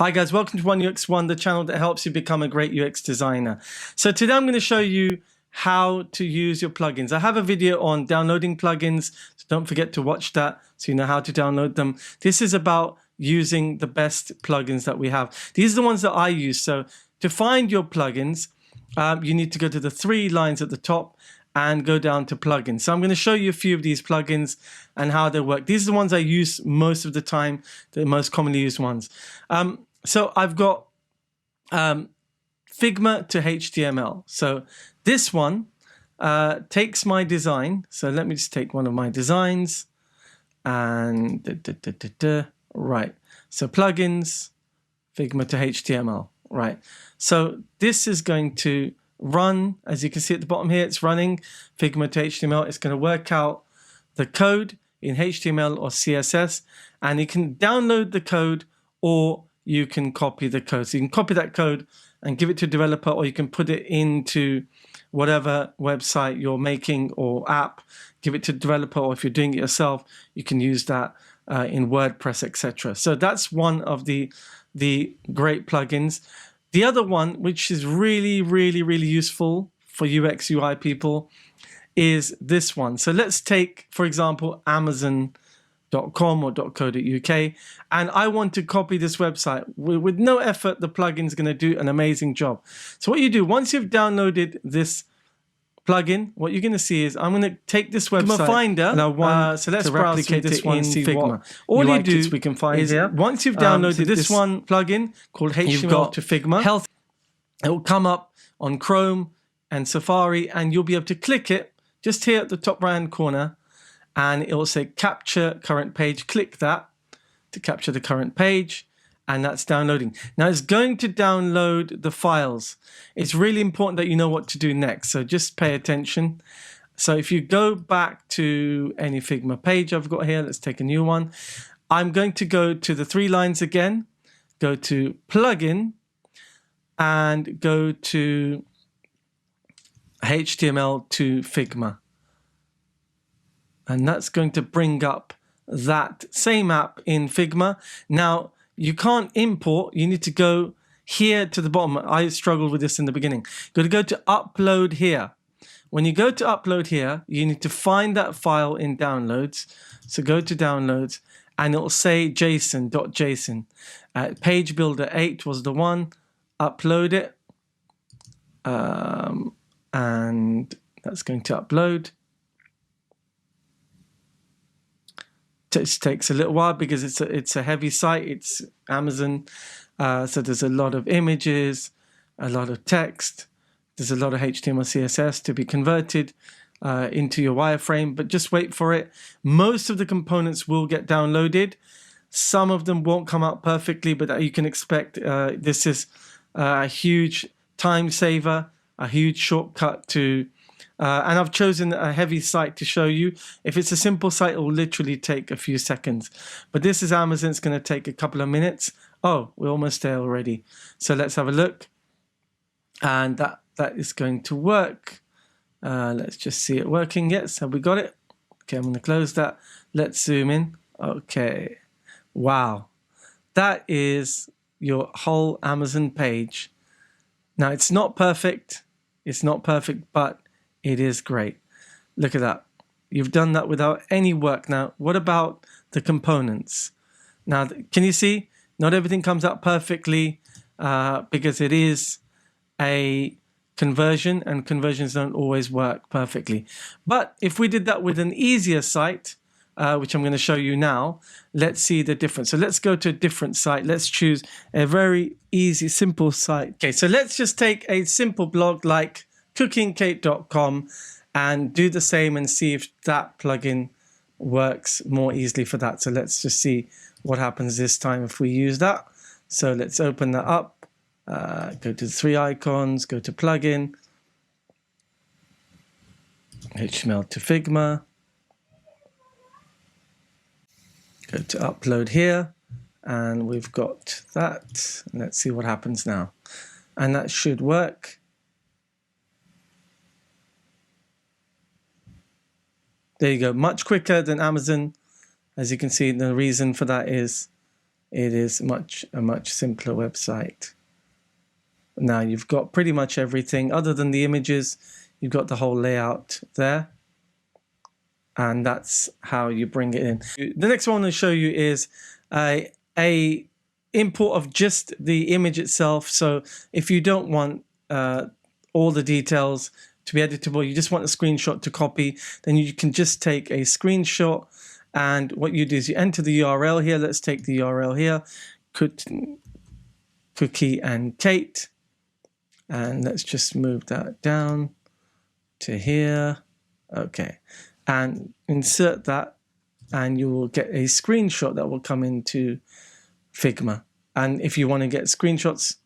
Hi guys, welcome to One UX One, the channel that helps you become a great UX designer. So today I'm going to show you how to use your plugins. I have a video on downloading plugins, so don't forget to watch that so you know how to download them. This is about using the best plugins that we have. These are the ones that I use. So to find your plugins, you need to go to the three lines at the top and go down to plugins. So I'm going to show you a few of these plugins and how they work. These are the ones I use most of the time, the most commonly used ones. So I've got Figma to HTML. So this one takes my design. So let me just take one of my designs and right. So plugins, Figma to HTML. Right. So this is going to run, as you can see at the bottom here, it's running Figma to HTML. It's going to work out the code in HTML or CSS, and you can download the code or you can copy the code. So you can copy that code and give it to a developer, or you can put it into whatever website you're making or app, give it to a developer, or if you're doing it yourself, you can use that in WordPress, etc. So that's one of the great plugins. The other one, which is really useful for UX UI people, is this one. So let's take, for example, Amazon.com or .co.uk, and I want to copy this website. With no effort, the plugin is going to do an amazing job. So what you do, once you've downloaded this plugin, what you're going to see is I'm going to take this website Finder, and I want so let's replicate this one in Figma. All you do we can find is here. Once you've downloaded this one plugin called HTML to Figma, it will come up on Chrome and Safari, and you'll be able to click it just here at the top right hand corner, and it will say capture current page. Click that to capture the current page, and that's downloading. Now it's going to download the files. It's really important that you know what to do next, so just pay attention. So if you go back to any Figma page I've got here, let's take a new one. I'm going to go to the three lines again, go to plugin, and go to HTML to Figma. And that's going to bring up that same app in Figma. Now, you can't import. You need to go here to the bottom. I struggled with this in the beginning. You've got to go to upload here. When you go to upload here, you need to find that file in downloads. So go to downloads, and it'll say JSON.json. Page Builder 8 was the one. Upload it. And that's going to upload. It takes a little while because it's a heavy site. It's Amazon, so there's a lot of images, a lot of text. There's a lot of HTML, CSS to be converted into your wireframe, but just wait for it. Most of the components will get downloaded. Some of them won't come out perfectly, but you can expect this is a huge time saver, a huge shortcut to. And I've chosen a heavy site to show you. If it's a simple site, it will literally take a few seconds. But this is Amazon. It's going to take a couple of minutes. Oh, we're almost there already. So let's have a look. And that is going to work. Let's just see it working. Yes, have we got it? Okay, I'm going to close that. Let's zoom in. Okay. Wow. That is your whole Amazon page. Now, it's not perfect. It's not perfect, but it is great. Look at that. You've done that without any work. Now, what about the components? Now, can you see? Not everything comes out perfectly because it is a conversion, and conversions don't always work perfectly. But if we did that with an easier site, which I'm going to show you now, let's see the difference. So let's go to a different site. Let's choose a very easy, simple site. Okay, so let's just take a simple blog like cookingcake.com and do the same and see if that plugin works more easily for that. So let's just see what happens this time if we use that. So let's open that up, go to the three icons, go to plugin, HTML to Figma, go to upload here, and we've got that. Let's see what happens now. And that should work. There you go, much quicker than Amazon. As you can see, the reason for that is it is a much simpler website. Now you've got pretty much everything other than the images. You've got the whole layout there, and that's how you bring it in. The next one I want to show you is a import of just the image itself. So if you don't want all the details to be editable, you just want a screenshot to copy, then you can just take a screenshot, and what you do is you enter the URL here. Let's take the URL here, Cookie and Kate, and let's just move that down to here. Okay, and insert that, and you will get a screenshot that will come into Figma. And if you want to get screenshots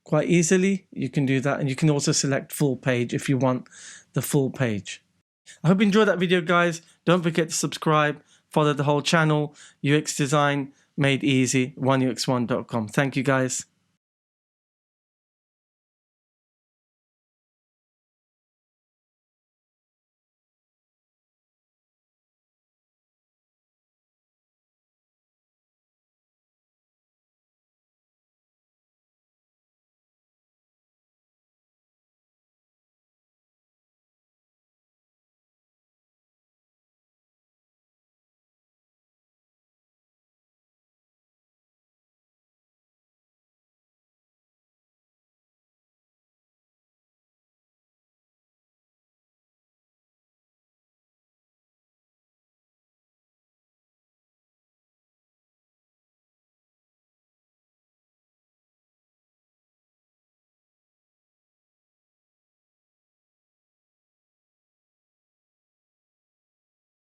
quite easily, you can do that, and you can also select full page if you want the full page. I hope you enjoyed that video, guys. Don't forget to subscribe, follow the whole channel, UX Design Made Easy, 1ux1.com. Thank you, guys.